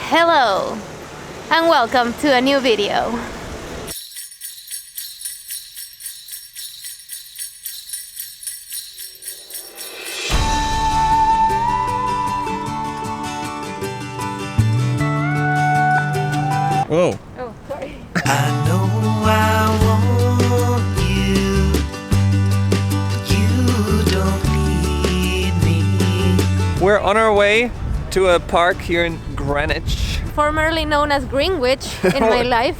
Hello and welcome to a new video. Whoa. Oh, sorry. I know I want you. You don't need me. We're on our way to a park here in Greenwich. Formerly known as Greenwich in my life.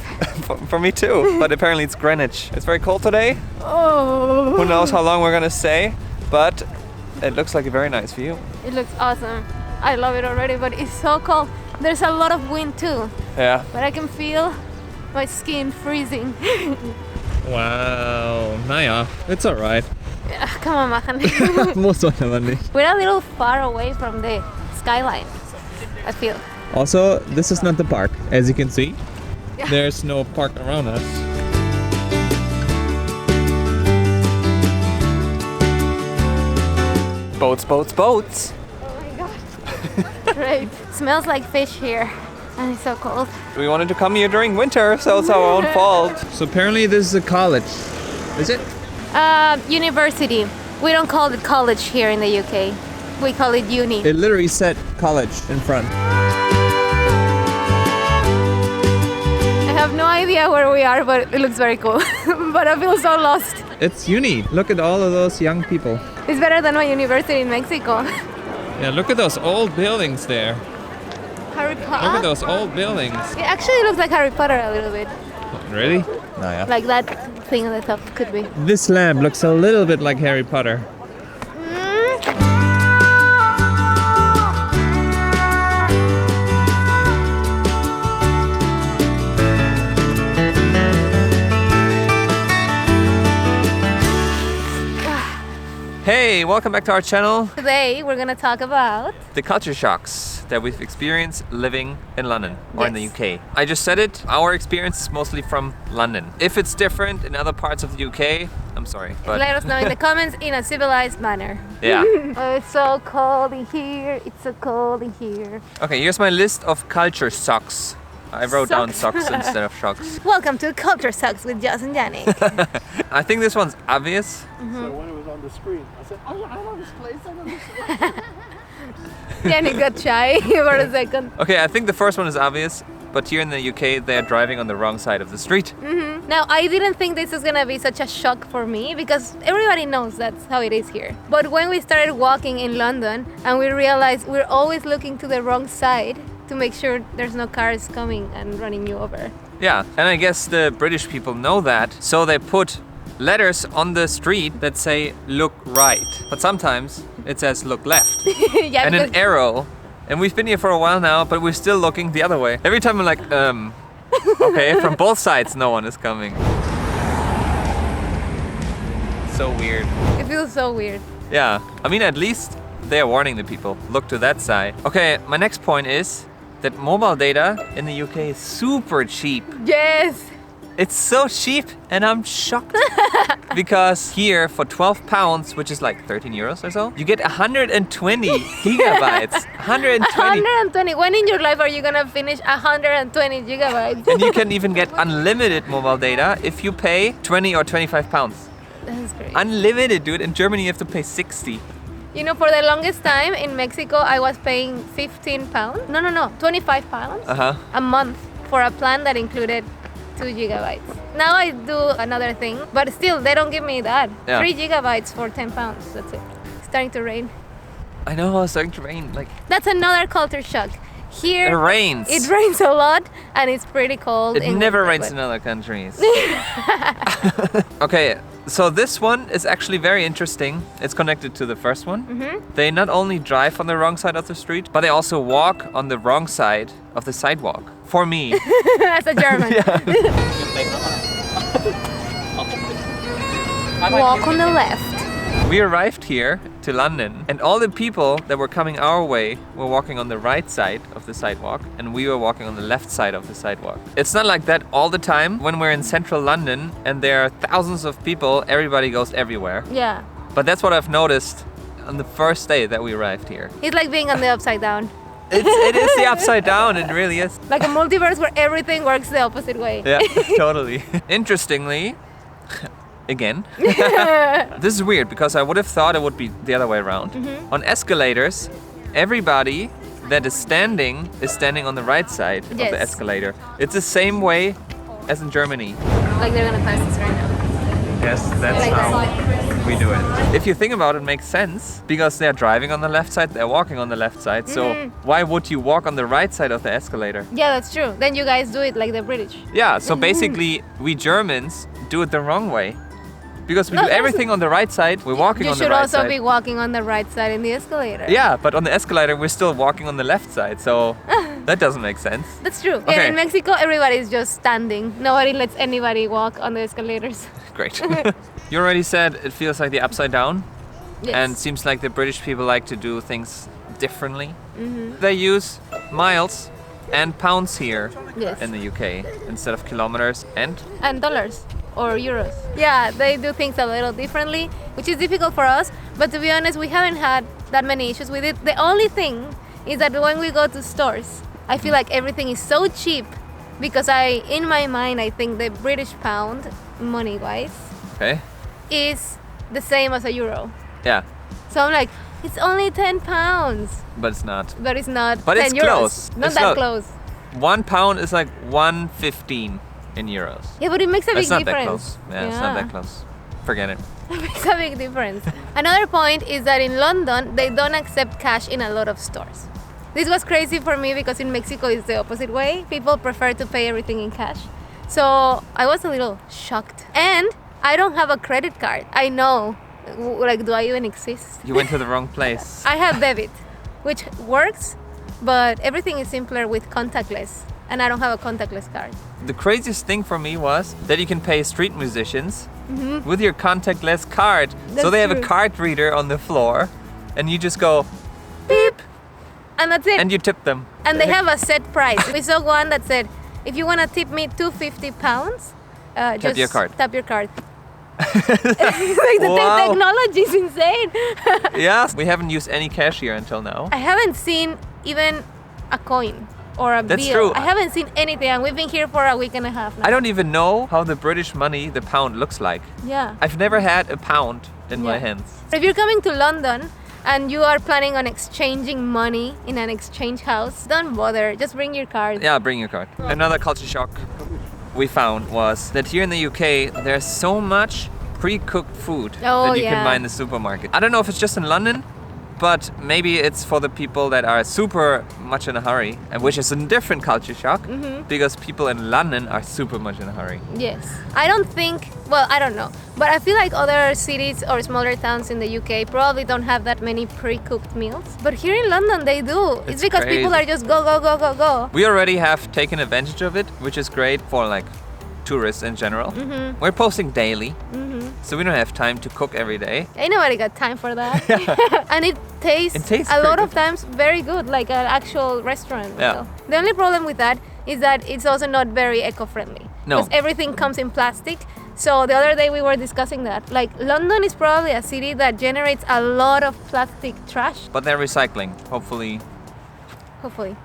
For me too, but apparently it's Greenwich. It's very cold today. Oh. Who knows how long we're gonna stay, but it looks like a very nice view. It looks awesome. I love it already, but it's so cold. There's a lot of wind too, Yeah. but I can feel my skin freezing. Wow. Naja, it's alright. Yeah, come on, Mahan. Muss man aber nicht. We're a little far away from the skyline, I feel. Also, this is not the park. As you can see, Yeah. there's no park around us. Boats, boats, boats. Oh my god. Great. Smells like fish here. And it's so cold. We wanted to come here during winter, so it's our own fault. So apparently this is a college. Is it? University. We don't call it college here in the UK. We call it uni. It literally said college in front. I have no idea where we are, but it looks very cool. But I feel so lost. It's uni. Look at all of those young people. It's better than my university in Mexico. Yeah, look at those old buildings there. Harry Potter. Look at those old buildings. It actually looks like Harry Potter a little bit. Really? No, yeah. Like that thing on the top could be. This lamp looks a little bit like Harry Potter. Hey, welcome back to our channel. Today we're gonna talk about The culture shocks that we've experienced living in London or in the Yes. UK. I just said it, our experience is mostly from London. If it's different in other parts of the UK, I'm sorry. But let us know in the comments in a civilized manner. yeah. Oh, it's so cold in here. It's so cold in here. Okay, here's my list of culture shocks. I wrote down Socks. socks instead of shocks. Welcome to Culture Sucks with Joss and Yannick. I think this one's obvious. So when it was on the screen, I said, oh yeah, I know this place, I know this place. Yannick got shy for a second. Okay, I think the first one is obvious, but here in the UK, they're driving on the wrong side of the street. Now, I didn't think this was gonna be such a shock for me because everybody knows that's how it is here. But when we started walking in London and we realized we're always looking to the wrong side to make sure there's no cars coming and running you over. Yeah, and I guess the British people know that, so they put letters on the street that say look right. But sometimes it says look left. Yeah, And an because- arrow. And we've been here for a while now, but we're still looking the other way. Every time I'm like, okay, from both sides no one is coming. So weird. It feels so weird. Yeah, I mean at least they're warning the people, look to that side. Okay, my next point is that mobile data in the UK is super cheap. Yes! It's so cheap and I'm shocked. Because here for £12, which is like 13 euros or so, you get 120 gigabytes. 120. 120. When in your life are you gonna finish 120 gigabytes? And you can even get unlimited mobile data if you pay 20 or 25 pounds. That's great. Unlimited, dude. In Germany you have to pay 60. You know, for the longest time in Mexico, I was paying 15 pounds. No, 25 pounds Uh-huh. a month for a plan that included 2 gigabytes. Now I do another thing, but still, they don't give me that. Yeah. 3 gigabytes for 10 pounds. That's it. It's starting to rain. I know, it's starting to rain. Like, That's another culture shock. Here, it rains. it rains a lot and it's pretty cold. It in never winter, rains but- in other countries. Okay, so this one is actually very interesting. It's connected to the first one. They not only drive on the wrong side of the street, but they also walk on the wrong side of the sidewalk. For me. As a German. Walk on the left. We arrived here to London and all the people that were coming our way were walking on the right side of the sidewalk and we were walking on the left side of the sidewalk. It's not like that all the time. When we're in central London and there are thousands of people, everybody goes everywhere. Yeah. But that's what I've noticed on the first day that we arrived here. It's like being on the upside down. it is the upside down. It really is. Like a multiverse where everything works the opposite way. Yeah, totally. Interestingly, again, this is weird because I would have thought it would be the other way around. On escalators, everybody that is standing on the right side of Yes. the escalator. It's the same way as in Germany. Like they're gonna pass this right now. Yes, that's Like how that. we do it. If you think about it, it makes sense because they're driving on the left side, they're walking on the left side. So why would you walk on the right side of the escalator? Yeah, that's true. Then you guys do it like the British. Yeah, so basically we Germans do it the wrong way. Because we No, do that's- everything on the right side, we're walking You on the should right also side. be walking on the right side in the escalator. Yeah, but on the escalator we're still walking on the left side, so that doesn't make sense. That's true. Okay. And in Mexico, everybody's just standing. Nobody lets anybody walk on the escalators. Great. You already said it feels like the upside down, Yes. and seems like the British people like to do things differently. They use miles and pounds here Yes. in the UK instead of kilometers And dollars or euros. Yeah, they do things a little differently, which is difficult for us. But to be honest, we haven't had that many issues with it. The only thing is that when we go to stores, I feel like everything is so cheap because in my mind, I think the British pound, money-wise, okay. is the same as a euro. Yeah, So I'm like, it's only 10 pounds, but it's not. but it's not But 10 it's euros. close. Not It's that not- close. 1 pound is like 1.15 in euros. Yeah, but it makes a big It's not that difference. close. Yeah, it's not that close. Forget it. It makes a big difference. Another point is that in London, they don't accept cash in a lot of stores. This was crazy for me because in Mexico it's the opposite way. People prefer to pay everything in cash. So I was a little shocked. And I don't have a credit card. I know. Like, do I even exist? You went to the wrong place. I have debit, which works, but everything is simpler with contactless. And I don't have a contactless card. The craziest thing for me was that you can pay street musicians with your contactless card. So That's they have a true. card reader on the floor and you just go beep And that's it. and you tip them. And they have a set price. We saw one that said, if you want to tip me £250, just your card. Tap your card. Like the Wow. technology is insane. Yeah, we haven't used any cash here until now. I haven't seen even a coin or a That's bill. true. I haven't seen anything, and we've been here for a week and a half now. I don't even know how the British money, the pound, looks like. Yeah. I've never had a pound in my Yeah. hands. If you're coming to London and you are planning on exchanging money in an exchange house, don't bother. Just bring your card. Yeah, bring your card. Another culture shock we found was that here in the UK, there's so much pre-cooked food Oh, that you can yeah. buy in the supermarket. I don't know if it's just in London, but maybe it's for the people that are super much in a hurry, and which is a different culture shock because people in London are super much in a hurry. Yes. I don't think, well, I don't know, but I feel like other cities or smaller towns in the UK probably don't have that many pre-cooked meals. But here in London, they do. It's because people crazy. are just go, go, go, go, go. We already have taken advantage of it, which is great for like tourists in general. We're posting daily, so we don't have time to cook every day. Ain't nobody got time for that. And it tastes, It tastes a lot pretty of times very good, like an actual restaurant Yeah. meal. The only problem with that is that it's also not very eco-friendly. No. Because everything comes in plastic. So the other day we were discussing that. Like, London is probably a city that generates a lot of plastic trash. But they're recycling, hopefully. Hopefully.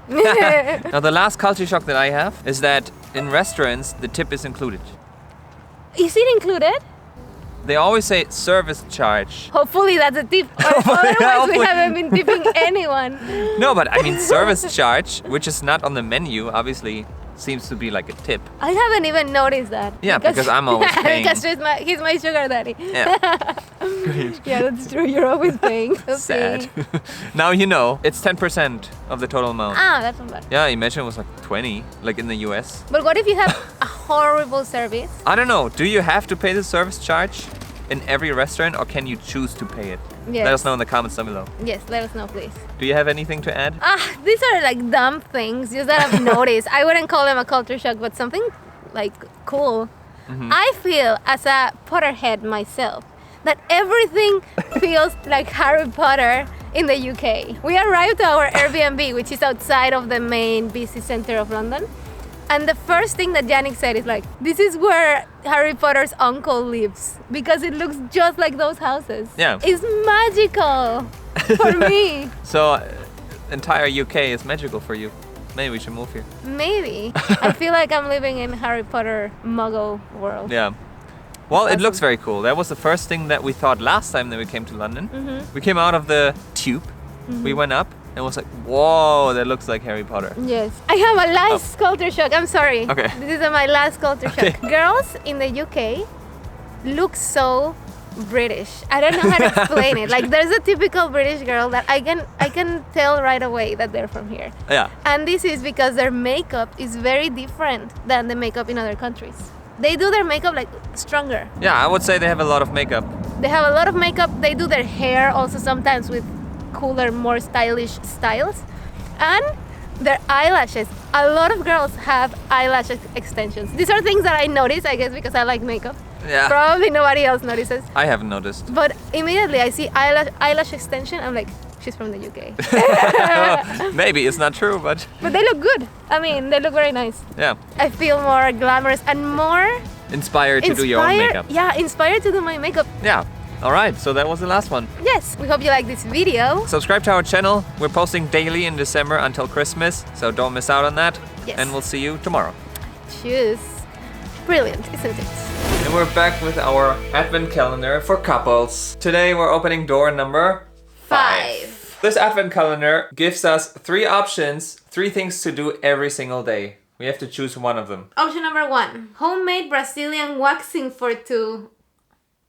Now the last culture shock that I have is that in restaurants the tip is included. Is it included? They always say service charge. Hopefully that's a tip. Otherwise we Hopefully. haven't been tipping anyone. No, but I mean service charge, which is not on the menu, obviously seems to be like a tip. I haven't even noticed that. Yeah, because I'm always paying. Because he's my sugar daddy. Yeah, Yeah, that's true. You're always paying. sad. Oopsie. Now you know it's 10% of the total amount. Ah, that's not bad. Yeah, imagine it was like 20, like in the US. But what if you have a horrible service? I don't know. Do you have to pay the service charge in every restaurant, or can you choose to pay it? Yes. Let us know in the comments down below. Yes, let us know, please. Do you have anything to add? These are like dumb things just that I've noticed. I wouldn't call them a culture shock, but something like cool. I feel, as a Potterhead myself, that everything feels like Harry Potter in the UK. We arrived to our Airbnb, which is outside of the main busy center of London. And the first thing that Yannick said is like, this is where Harry Potter's uncle lives, because it looks just like those houses. Yeah. It's magical for me. So entire UK is magical for you. Maybe we should move here. Maybe. I feel like I'm living in Harry Potter Muggle world. Yeah. Well, it Awesome. looks very cool. That was the first thing that we thought last time that we came to London. Mm-hmm. We came out of the tube. We went up and was like, whoa, that looks like Harry Potter. Yes. I have a last culture shock. I'm sorry. Okay. This is my last culture Okay. shock. Girls in the UK look so British. I don't know how to explain it. Like there's a typical British girl that I can tell right away that they're from here. Yeah. And this is because their makeup is very different than the makeup in other countries. They do their makeup like stronger. Yeah, I would say they have a lot of makeup. They have a lot of makeup. They do their hair also sometimes with cooler, more stylish styles. And their eyelashes. A lot of girls have eyelash extensions. These are things that I notice, I guess, because I like makeup. Yeah. Probably nobody else notices. I haven't noticed. But immediately I see eyelash extension, I'm like, she's from the UK. Maybe it's not true, but But they look good. I mean, they look very nice. yeah. I feel more glamorous and more Inspired to do your own makeup. Yeah, inspired to do my makeup. Yeah. All right, so that was the last one. Yes, we hope you like this video. Subscribe to our channel. We're posting daily in December until Christmas, so don't miss out on that. Yes. And we'll see you tomorrow. Cheers. Brilliant, isn't it? And we're back with our advent calendar for couples. Today we're opening door number 5. This advent calendar gives us 3 options, 3 things to do every single day. We have to choose one of them. Option number 1. Homemade Brazilian waxing for 2.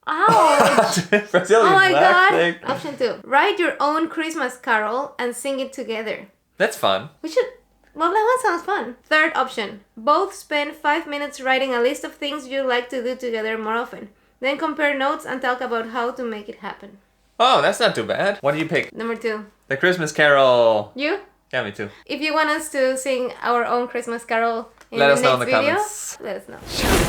Ouch! Brazilian Oh my waxing. god! Option 2. Write your own Christmas carol and sing it together. That's fun. We should... Well, that one sounds fun. Third option. Both spend 5 minutes writing a list of things you'd like to do together more often. Then compare notes and talk about how to make it happen. Oh, that's not too bad. What do you pick? Number 2. The Christmas Carol. You? Yeah, me too. If you want us to sing our own Christmas carol in Let the us know next in the video, comments. let us know.